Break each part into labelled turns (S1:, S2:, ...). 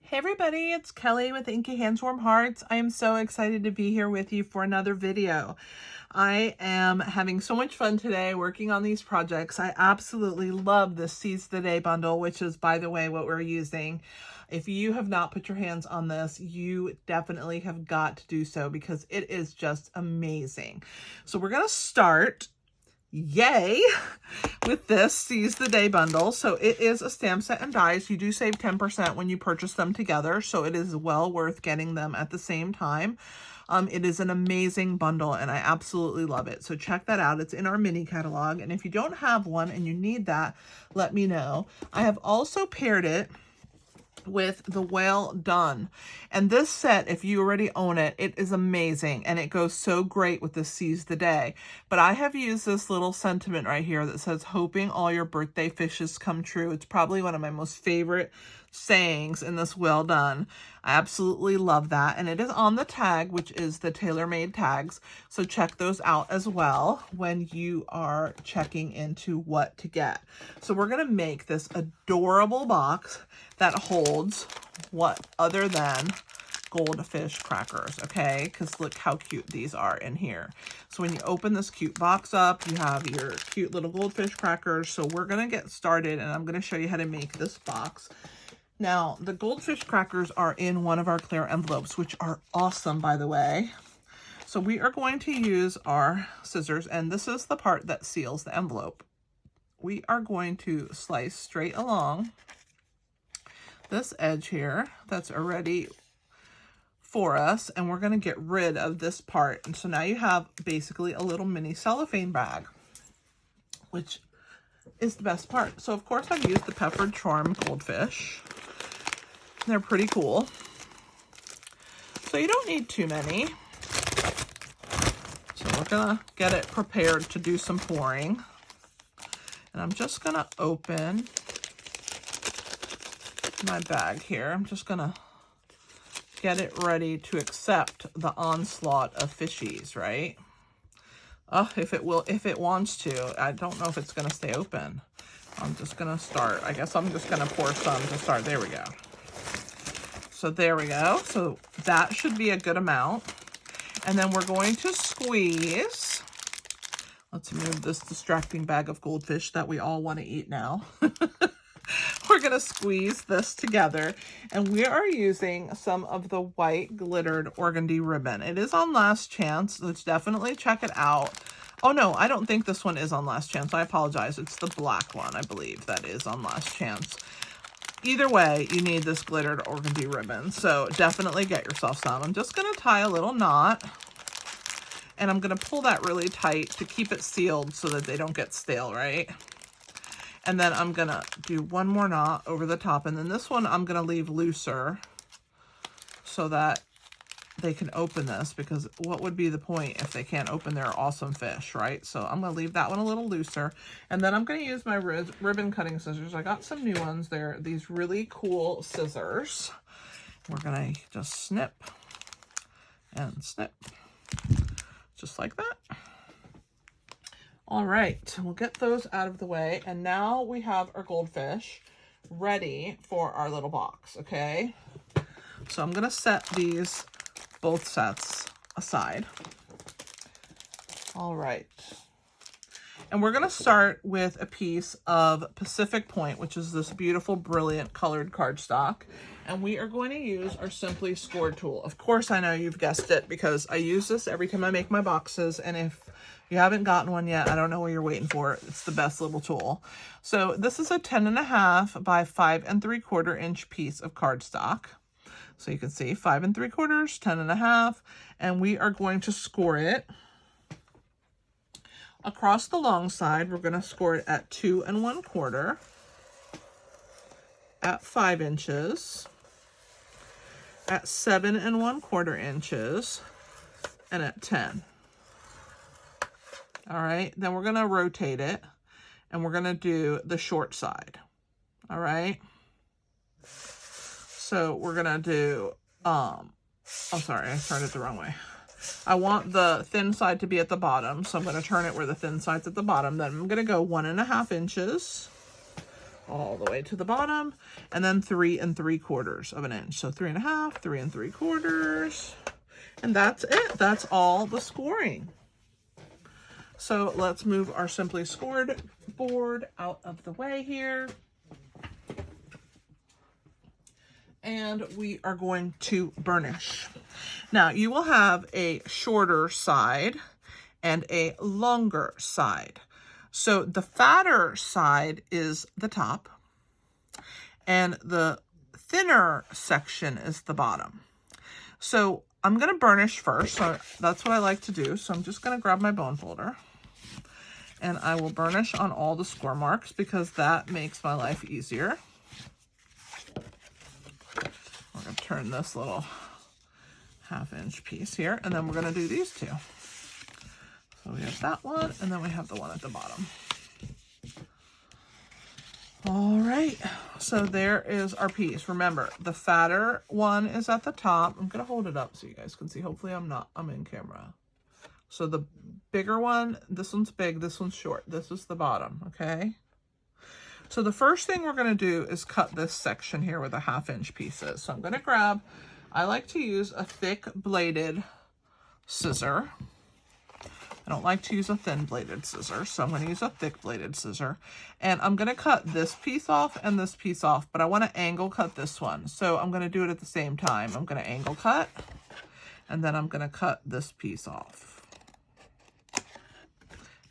S1: Hey everybody, it's Kelly with Inky Hands Warm Hearts. I am so excited to be here with you for another video. I am having so much fun today working on these projects. I absolutely love this Seize the Day bundle, which is, by the way, what we're using. If you have not put your hands on this, you definitely have got to do so because it is just amazing. So we're going to start, yay, with this Seize the Day bundle. So it is a stamp set and dies. You do save 10% when you purchase them together, so it is well worth getting them at the same time. It is an amazing bundle and I absolutely love it. So check that out. It's in our mini catalog. And if you don't have one and you need that, let me know. I have also paired it with the Well Done. And this set, if you already own it, it is amazing and it goes so great with the Seize the Day. But I have used this little sentiment right here that says, hoping all your birthday fishes come true. It's probably one of my most favorite sayings in this Well Done. I absolutely love that. And it is on the tag, which is the tailor-made tags. So check those out as well when you are checking into what to get. So we're going to make this adorable box that holds what other than goldfish crackers, okay? Because look how cute these are in here. So when you open this cute box up, you have your cute little goldfish crackers. So we're going to get started and I'm going to show you how to make this box. Now, the goldfish crackers are in one of our clear envelopes, which are awesome, by the way. So we are going to use our scissors, and this is the part that seals the envelope. We are going to slice straight along this edge here that's already for us, and we're going to get rid of this part. And so now you have basically a little mini cellophane bag, which is the best part. So of course I've used the peppered charm goldfish. They're pretty cool. So you don't need too many. So we're gonna get it prepared to do some pouring. And I'm just gonna open my bag here. I'm just gonna get it ready to accept the onslaught of fishies, right? Oh, if it wants to. I don't know if it's gonna stay open. I'm just gonna start. I guess I'm just gonna pour some to start. There we go. So there we go. So that should be a good amount. And then we're going to squeeze. Let's move this distracting bag of goldfish that we all want to eat now. We're going to squeeze this together. And we are using some of the white glittered organdy ribbon. It is on Last Chance. Let's definitely check it out. Oh no, I don't think this one is on Last Chance. I apologize. It's the black one, I believe, that is on Last Chance. Either way, you need this glittered organdy ribbon, so definitely get yourself some. I'm just going to tie a little knot, and I'm going to pull that really tight to keep it sealed so that they don't get stale, right? And then I'm going to do one more knot over the top, and then this one I'm going to leave looser so that they can open this, because what would be the point if they can't open their awesome fish, right? So I'm going to leave that one a little looser. And then I'm going to use my ribbon cutting scissors. I got some new ones. They're these really cool scissors. We're going to just snip and snip, just like that. All right, we'll get those out of the way. And now we have our goldfish ready for our little box, okay? So I'm going to set these both sets aside. All right. And we're going to start with a piece of Pacific Point, which is this beautiful, brilliant colored cardstock. And we are going to use our Simply Scored tool. Of course, I know you've guessed it because I use this every time I make my boxes. And if you haven't gotten one yet, I don't know what you're waiting for. It's the best little tool. So this is a 10.5 by 5 3/4 inch piece of cardstock. So you can see 5 3/4, 10.5, and we are going to score it across the long side. We're going to score it at 2 1/4, at 5 inches, at 7 1/4 inches, and at 10. All right, then we're going to rotate it, and we're going to do the short side. All right. So we're going to do, oh, sorry, I turned it the wrong way. I want the thin side to be at the bottom, so I'm going to turn it where the thin side's at the bottom. Then I'm going to go 1.5 inches all the way to the bottom, and then 3 3/4 of an inch. So 3 1/2, 3 3/4, and that's it. That's all the scoring. So let's move our Simply Scored board out of the way here. And we are going to burnish. Now you will have a shorter side and a longer side. So the fatter side is the top and the thinner section is the bottom. So I'm going to burnish first. So that's what I like to do. So I'm just going to grab my bone folder and I will burnish on all the score marks because that makes my life easier. We're going to turn this little 1/2 inch piece here, and then we're going to do these two. So we have that one, and then we have the one at the bottom. All right, so there is our piece. Remember, the fatter one is at the top. I'm going to hold it up so you guys can see. Hopefully I'm in camera. So the bigger one, this one's big, this one's short. This is the bottom, okay? So the first thing we're going to do is cut this section here with a 1/2 inch pieces. So I'm going to grab, I like to use a thick bladed scissor. I don't like to use a thin bladed scissor, so I'm going to use a thick bladed scissor. And I'm going to cut this piece off and this piece off, but I want to angle cut this one. So I'm going to do it at the same time. I'm going to angle cut, and then I'm going to cut this piece off.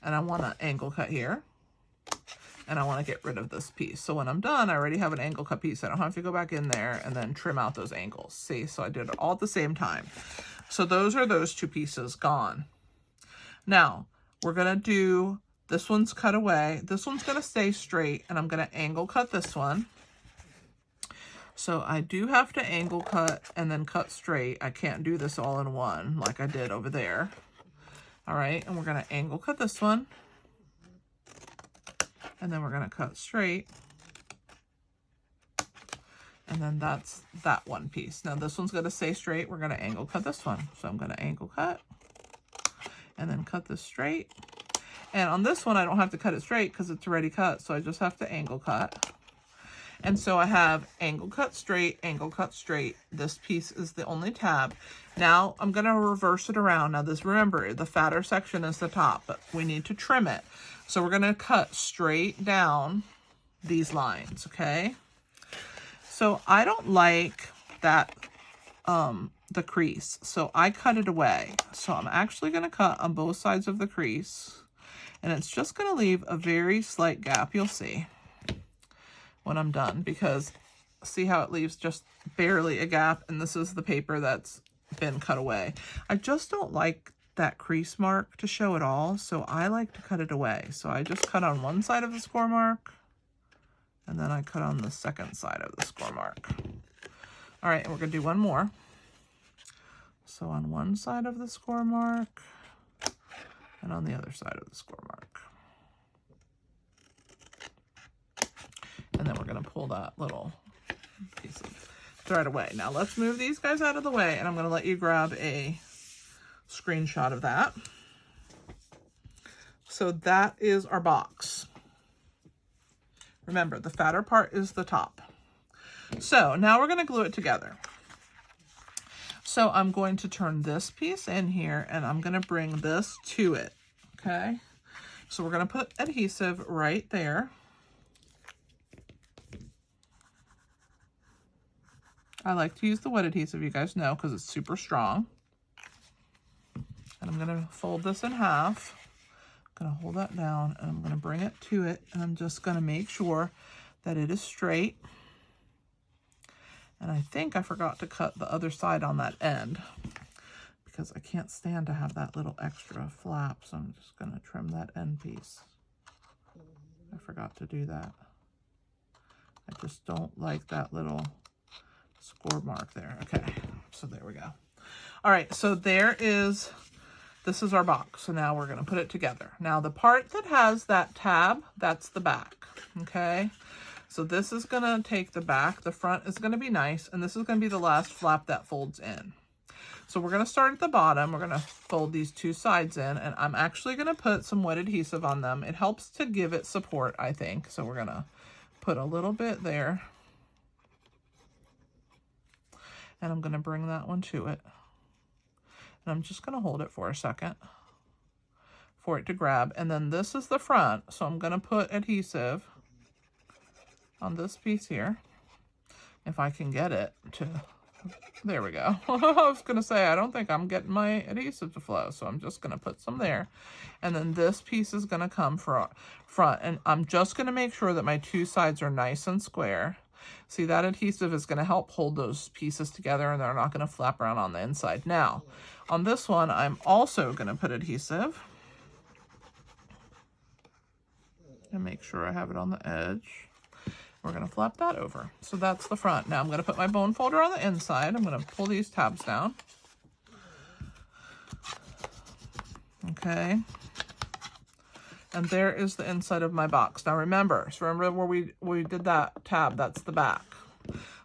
S1: And I want to angle cut here. And I want to get rid of this piece. So when I'm done, I already have an angle cut piece. I don't have to go back in there and then trim out those angles. See, so I did it all at the same time. So those are those two pieces gone. Now, we're going to do, this one's cut away. This one's going to stay straight, and I'm going to angle cut this one. So I do have to angle cut and then cut straight. I can't do this all in one like I did over there. All right, and we're going to angle cut this one. And then we're going to cut straight. And then that's that one piece. Now this one's going to stay straight. We're going to angle cut this one. So I'm going to angle cut and then cut this straight. And on this one, I don't have to cut it straight because it's already cut. So I just have to angle cut. And so I have angle cut straight, angle cut straight. This piece is the only tab. Now I'm going to reverse it around. Now this, remember, the fatter section is the top, but we need to trim it. So we're going to cut straight down these lines, okay? So I don't like that, the crease. So I cut it away. So I'm actually going to cut on both sides of the crease. And it's just going to leave a very slight gap. You'll see when I'm done, because see how it leaves just barely a gap. And this is the paper that's been cut away. I just don't like that crease mark to show it all. So I like to cut it away. So I just cut on one side of the score mark. And then I cut on the second side of the score mark. All right, and we're going to do one more. So on one side of the score mark and on the other side of the score mark. And then we're going to pull that little piece of thread away. Now let's move these guys out of the way, and I'm going to let you grab a screenshot of that. So that is our box. Remember, the fatter part is the top. So now we're going to glue it together. So I'm going to turn this piece in here, and I'm going to bring this to it, okay? So we're going to put adhesive right there. I like to use the wet adhesive, you guys know, because it's super strong. And I'm going to fold this in half. I'm going to hold that down, and I'm going to bring it to it, and I'm just going to make sure that it is straight. And I think I forgot to cut the other side on that end because I can't stand to have that little extra flap. So I'm just going to trim that end piece. I forgot to do that. I just don't like that little score mark there. Okay, so there we go. All right, so there is, this is our box. So now we're going to put it together. Now the part that has that tab, that's the back, okay? So this is going to take the back. The front is going to be nice, and this is going to be the last flap that folds in. So we're going to start at the bottom. We're going to fold these two sides in, and I'm actually going to put some wet adhesive on them. It helps to give it support, I think. So we're going to put a little bit there. And I'm going to bring that one to it. And I'm just going to hold it for a second for it to grab. And then this is the front. So I'm going to put adhesive on this piece here. If I can get it to, there we go. I was going to say, I don't think I'm getting my adhesive to flow. So I'm just going to put some there. And then this piece is going to come front. And I'm just going to make sure that my two sides are nice and square. See, that adhesive is going to help hold those pieces together and they're not going to flap around on the inside. Now, on this one, I'm also going to put adhesive. And make sure I have it on the edge. We're going to flap that over. So that's the front. Now I'm going to put my bone folder on the inside. I'm going to pull these tabs down. Okay. And there is the inside of my box. Now remember where we did that tab, that's the back.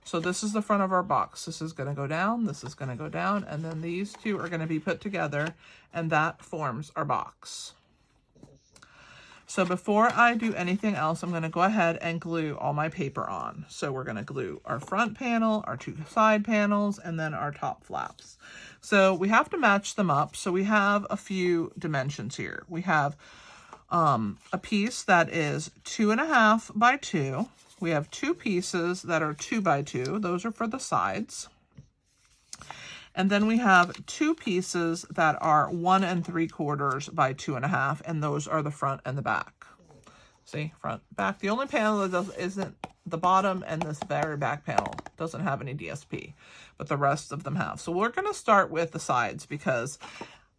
S1: So this is the front of our box. This is going to go down, this is going to go down, and then these two are going to be put together, and that forms our box. So before I do anything else, I'm going to go ahead and glue all my paper on. So we're going to glue our front panel, our two side panels, and then our top flaps. So we have to match them up. So we have a few dimensions here. We have a piece that is 2.5 by 2. We have two pieces that are 2 by 2. Those are for the sides. And then we have two pieces that are 1 3/4 by 2.5, and those are the front and the back. See, front, back. The only panel that isn't the bottom, and this very back panel doesn't have any DSP, but the rest of them have. So we're going to start with the sides because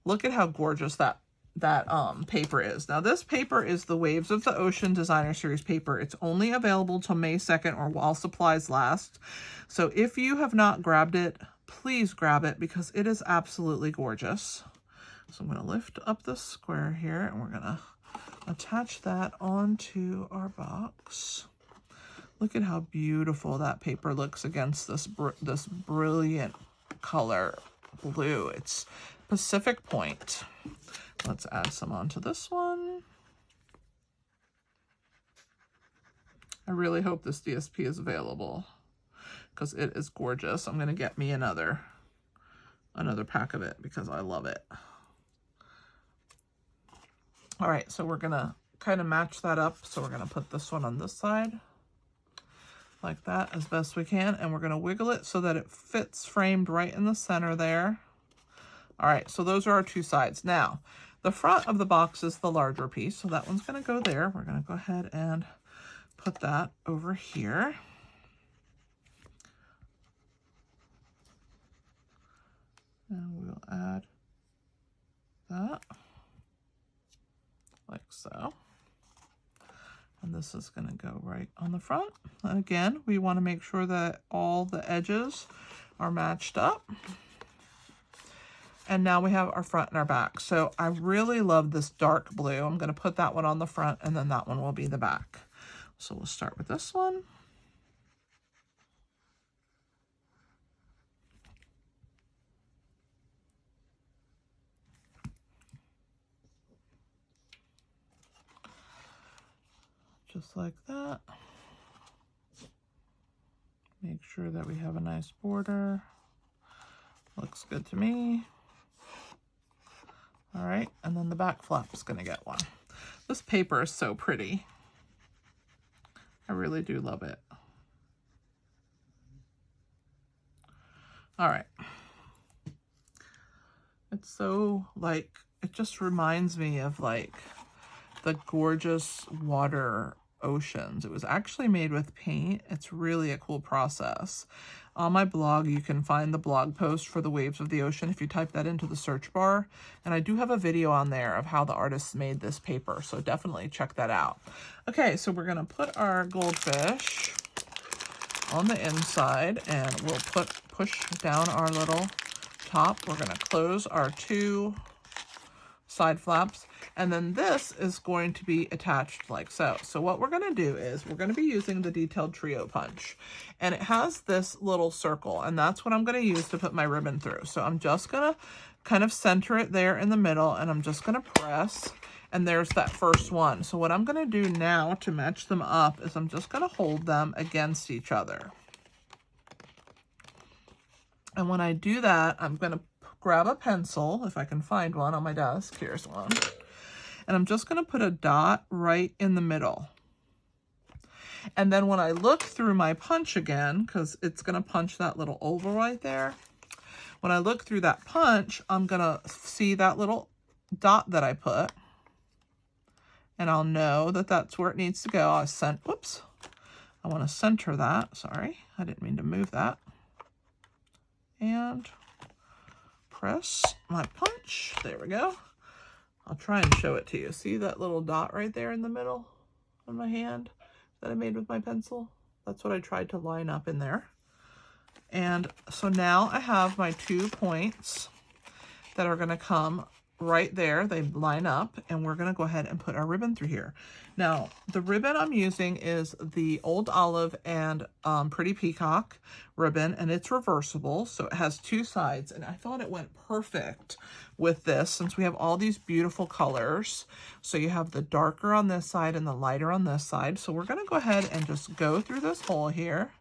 S1: look at how gorgeous that paper is. Now this paper is the Waves of the Ocean Designer Series paper. It's only available till May 2nd or while supplies last. So if you have not grabbed it, please grab it because it is absolutely gorgeous. So I'm going to lift up this square here and we're going to attach that onto our box. Look at how beautiful that paper looks against this brilliant color blue. It's Pacific Point. Let's add some onto this one. I really hope this DSP is available because it is gorgeous. I'm going to get me another pack of it because I love it. All right, so we're going to kind of match that up. So we're going to put this one on this side like that as best we can. And we're going to wiggle it so that it fits framed right in the center there. All right, so those are our two sides. Now, the front of the box is the larger piece, so that one's going to go there. We're going to go ahead and put that over here. And we'll add that like so. And this is going to go right on the front. And again, we want to make sure that all the edges are matched up. And now we have our front and our back. So I really love this dark blue. I'm going to put that one on the front and then that one will be the back. So we'll start with this one. Just like that. Make sure that we have a nice border. Looks good to me. All right, and then the back flap is going to get one. This paper is so pretty. I really do love it. All right. It's so like, it just reminds me of like the gorgeous water oceans. It was actually made with paint. It's really a cool process. On my blog, you can find the blog post for the Waves of the Ocean if you type that into the search bar. And I do have a video on there of how the artists made this paper, so definitely check that out. Okay, so we're gonna put our goldfish on the inside and we'll push down our little top. We're gonna close our two side flaps, and then this is going to be attached like so. So what we're going to do is we're going to be using the Detailed Trio punch, and it has this little circle, and that's what I'm going to use to put my ribbon through. So I'm just going to kind of center it there in the middle, and I'm just going to press, And there's that first one. So what I'm going to do now to match them up is I'm just going to hold them against each other. And when I do that, I'm going to grab a pencil, if I can find one on my desk. Here's one. And I'm just going to put a dot right in the middle. And then when I look through my punch again, because it's going to punch that little oval right there, when I look through that punch, I'm going to see that little dot that I put. And I'll know that that's where it needs to go. Whoops. I want to center that. Sorry, I didn't mean to move that. And press my punch. There we go. I'll try and show it to you. See that little dot right there in the middle of my hand that I made with my pencil? That's what I tried to line up in there. And so now I have my 2 points that are going to come right there. They line up, and we're going to go ahead and put our ribbon through here. Now, the ribbon I'm using is the Old Olive and Pretty Peacock ribbon, and it's reversible, so it has 2 sides, and I thought it went perfect with this since we have all these beautiful colors. So you have the darker on this side and the lighter on this side. So we're going to go ahead and just go through this hole here.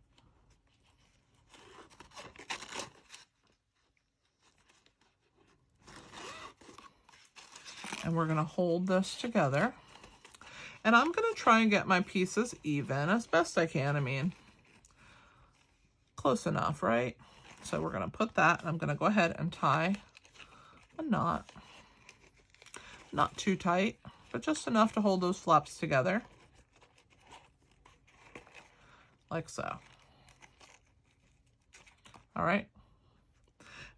S1: And we're going to hold this together. And I'm going to try and get my pieces even as best I can. I mean, close enough, right? So we're going to put that, and I'm going to go ahead and tie a knot. Not too tight, but just enough to hold those flaps together. Like so. All right.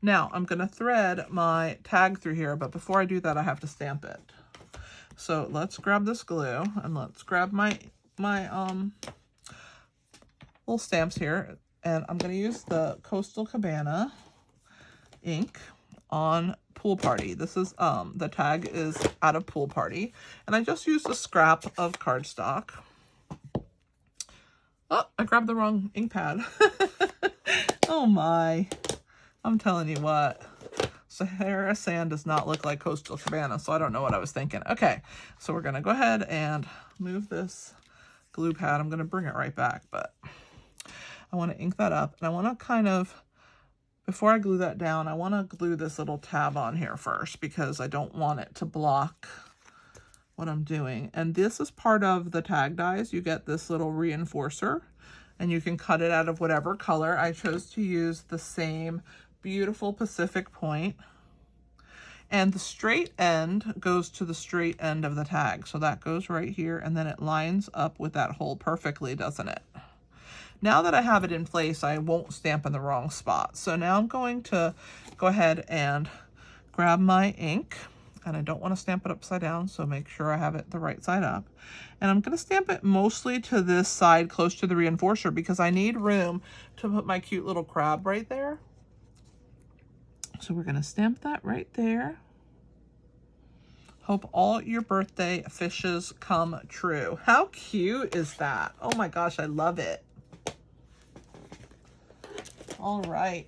S1: Now I'm going to thread my tag through here, but before I do that, I have to stamp it. So let's grab this glue, and let's grab my little stamps here, and I'm going to use the Coastal Cabana ink on Pool Party. This is the tag is out of Pool Party, and I just used a scrap of cardstock. Oh, I grabbed the wrong ink pad. Oh my. I'm telling you what, Sahara Sand does not look like Coastal Cabana, so I don't know what I was thinking. Okay, so we're going to go ahead and move this glue pad. I'm going to bring it right back, but I want to ink that up, and I want to kind of, before I glue that down, I want to glue this little tab on here first because I don't want it to block what I'm doing. And this is part of the tag dies. You get this little reinforcer, and you can cut it out of whatever color. I chose to use the same beautiful Pacific Point, and the straight end goes to the straight end of the tag. So that goes right here, and then it lines up with that hole perfectly, doesn't it? Now that I have it in place, I won't stamp in the wrong spot. So now I'm going to go ahead and grab my ink, and I don't want to stamp it upside down, so make sure I have it the right side up. And I'm going to stamp it mostly to this side close to the reinforcer because I need room to put my cute little crab right there. So we're going to stamp that right there. Hope all your birthday fishes come true. How cute is that? Oh my gosh, I love it. All right.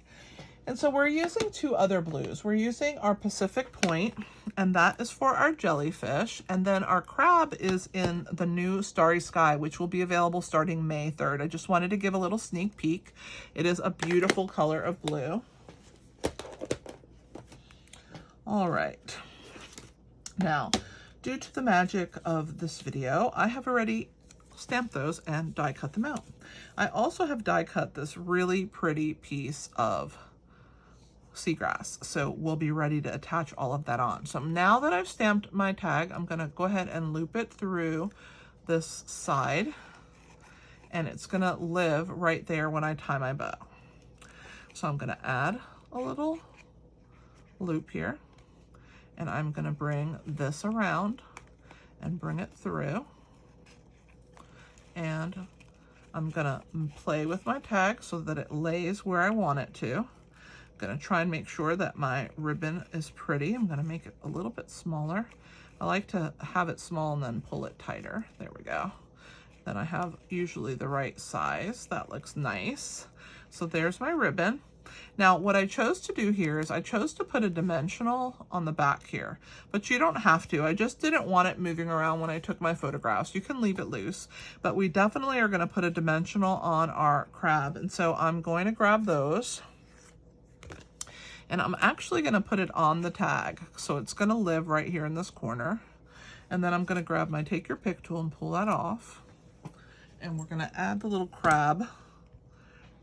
S1: And so we're using 2 other blues. We're using our Pacific Point, and that is for our jellyfish. And then our crab is in the new Starry Sky, which will be available starting May 3rd. I just wanted to give a little sneak peek. It is a beautiful color of blue. All right. Now, due to the magic of this video, I have already stamped those and die cut them out. I also have die cut this really pretty piece of seagrass, so we'll be ready to attach all of that on. So now that I've stamped my tag, I'm going to go ahead and loop it through this side, and it's going to live right there when I tie my bow. So I'm going to add a little loop here, and I'm going to bring this around and bring it through, and I'm going to play with my tag so that it lays where I want it to. I'm going to try and make sure that my ribbon is pretty. I'm going to make it a little bit smaller. I like to have it small and then pull it tighter. There we go. Then I have usually the right size. That looks nice. So there's my ribbon. Now, what I chose to do here is I chose to put a dimensional on the back here, but you don't have to. I just didn't want it moving around when I took my photographs. You can leave it loose, but we definitely are going to put a dimensional on our crab. And so I'm going to grab those, and I'm actually going to put it on the tag. So it's going to live right here in this corner. And then I'm going to grab my take your pick tool and pull that off. And we're going to add the little crab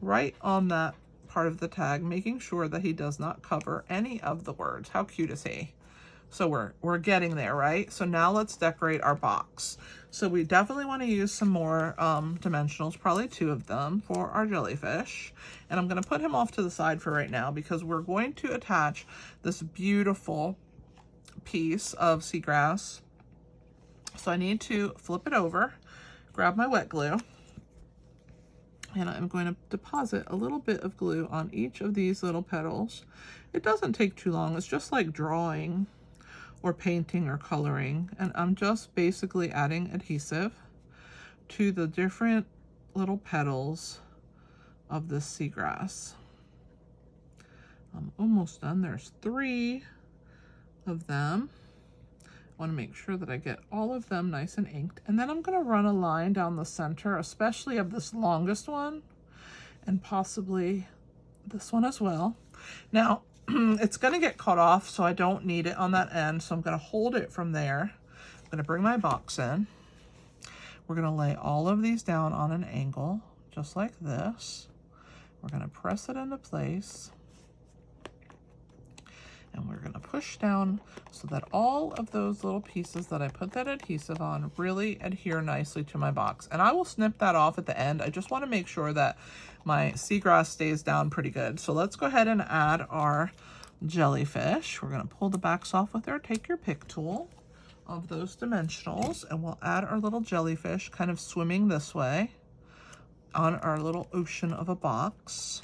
S1: right on that part of the tag, making sure that he does not cover any of the words. How cute is he? So we're getting there, right? So now let's decorate our box. So we definitely want to use some more dimensionals, probably 2 of them for our jellyfish. And I'm going to put him off to the side for right now because we're going to attach this beautiful piece of seagrass. So I need to flip it over, grab my wet glue, and I'm going to deposit a little bit of glue on each of these little petals. It doesn't take too long. It's just like drawing or painting or coloring. And I'm just basically adding adhesive to the different little petals of this seagrass. I'm almost done. There's 3 of them. I want to make sure that I get all of them nice and inked. And then I'm going to run a line down the center, especially of this longest one, and possibly this one as well. Now, it's going to get cut off, so I don't need it on that end. So I'm going to hold it from there. I'm going to bring my box in. We're going to lay all of these down on an angle, just like this. We're going to press it into place. And we're going to push down so that all of those little pieces that I put that adhesive on really adhere nicely to my box. And I will snip that off at the end. I just want to make sure that my seagrass stays down pretty good. So let's go ahead and add our jellyfish. We're going to pull the backs off with our take your pick tool of those dimensionals, and we'll add our little jellyfish kind of swimming this way on our little ocean of a box.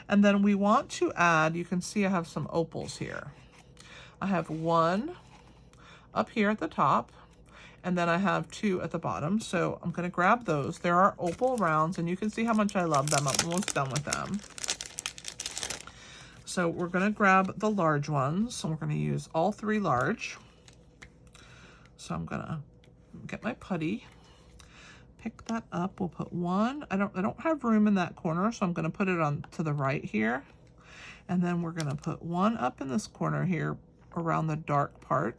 S1: And then we want to add, you can see I have some opals here. I have 1 up here at the top, and then I have 2 at the bottom. So I'm going to grab those. There are opal rounds, and you can see how much I love them. I'm almost done with them. So we're going to grab the large ones, and we're going to use all 3 large. So I'm going to get my putty. Pick that up. We'll put 1. I don't have room in that corner, so I'm going to put it on to the right here. And then we're going to put 1 up in this corner here around the dark part.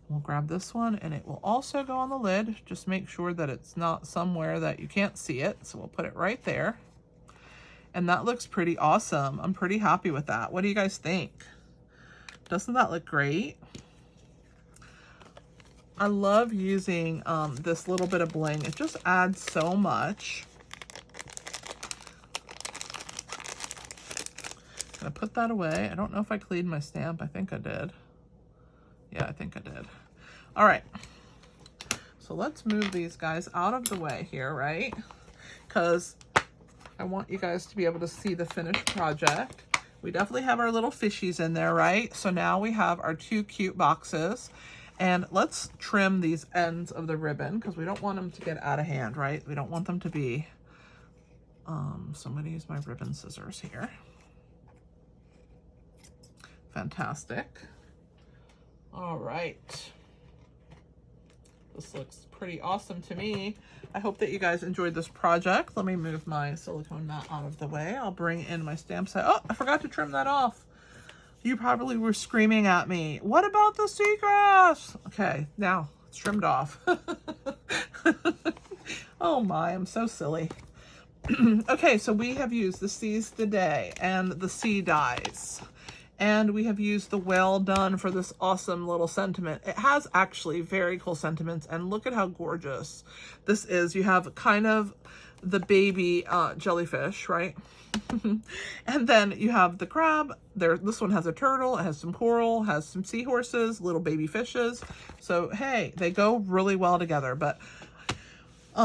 S1: We'll grab this one, and it will also go on the lid. Just make sure that it's not somewhere that you can't see it. So we'll put it right there. And that looks pretty awesome. I'm pretty happy with that. What do you guys think? Doesn't that look great? I love using this little bit of bling. It just adds so much. Gonna put that away. I don't know if I cleaned my stamp. I think I did. Yeah, I think I did. All right. So let's move these guys out of the way here, right? Because I want you guys to be able to see the finished project. We definitely have our little fishies in there, right? So now we have our 2 cute boxes. And let's trim these ends of the ribbon because we don't want them to get out of hand, right? We don't want them to be, so I'm going to use my ribbon scissors here. Fantastic. All right. This looks pretty awesome to me. I hope that you guys enjoyed this project. Let me move my silicone mat out of the way. I'll bring in my stamp set. Oh, I forgot to trim that off. You probably were screaming at me, what about the seagrass? Okay, now it's trimmed off. Oh my, I'm so silly. Okay, so we have used the Seize the Day and the Sea Dies. And we have used the Well Done for this awesome little sentiment. It has actually very cool sentiments, and look at how gorgeous this is. You have kind of the baby jellyfish, right? And then you have the crab there. This one has a turtle, it has some coral, has some seahorses, little baby fishes. So hey, they go really well together. But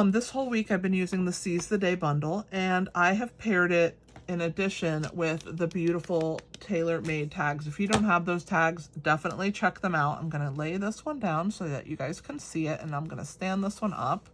S1: this whole week I've been using the Seize the Day bundle, and I have paired it in addition with the beautiful tailor-made tags. If you don't have those tags, definitely check them out. I'm going to lay this one down so that you guys can see it, and I'm going to stand this one up.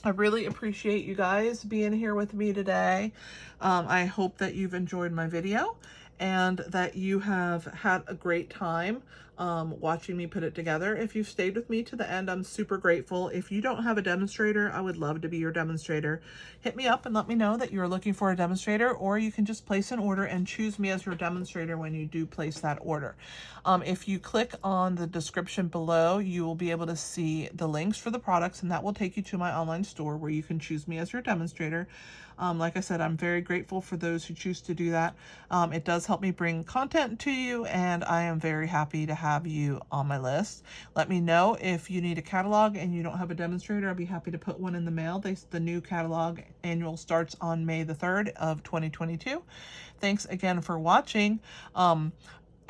S1: I really appreciate you guys being here with me today. I hope that you've enjoyed my video and that you have had a great time watching me put it together. If you've stayed with me to the end, I'm super grateful. If you don't have a demonstrator, I would love to be your demonstrator. Hit me up and let me know that you're looking for a demonstrator, or you can just place an order and choose me as your demonstrator when you do place that order. If you click on the description below, you will be able to see the links for the products, and that will take you to my online store where you can choose me as your demonstrator. Like I said, I'm very grateful for those who choose to do that. It does help me bring content to you, and I am very happy to have you on my list. Let me know if you need a catalog and you don't have a demonstrator. I'll be happy to put one in the mail. The new catalog annual starts on May the 3rd of 2022. Thanks again for watching.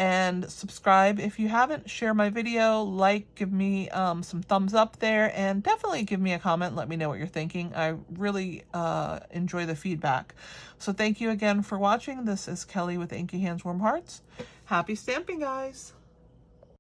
S1: And subscribe if you haven't. Share my video, like, give me some thumbs up there, and definitely give me a comment. Let me know what you're thinking. I really enjoy the feedback. So thank you again for watching. This is Kelly with Inky Hands Warm Hearts. Happy stamping, guys!